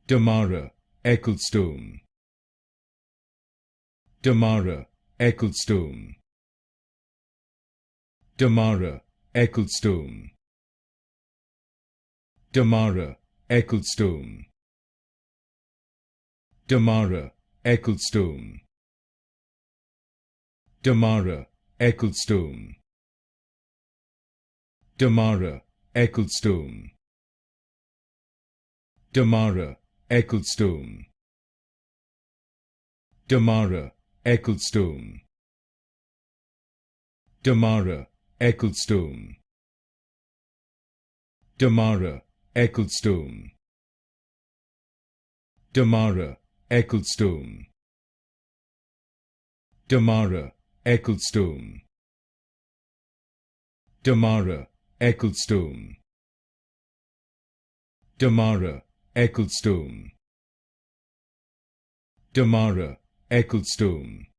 Tamara Ecclestone. Tamara Ecclestone. Tamara Ecclestone. Tamara Ecclestone. Tamara Ecclestone. Tamara Ecclestone. Tamara Ecclestone. Tamara Ecclestone. Tamara Ecclestone. Tamara Ecclestone. Tamara Ecclestone. Tamara Ecclestone. Tamara Ecclestone. Tamara Ecclestone. Tamara Ecclestone. Tamara Ecclestone.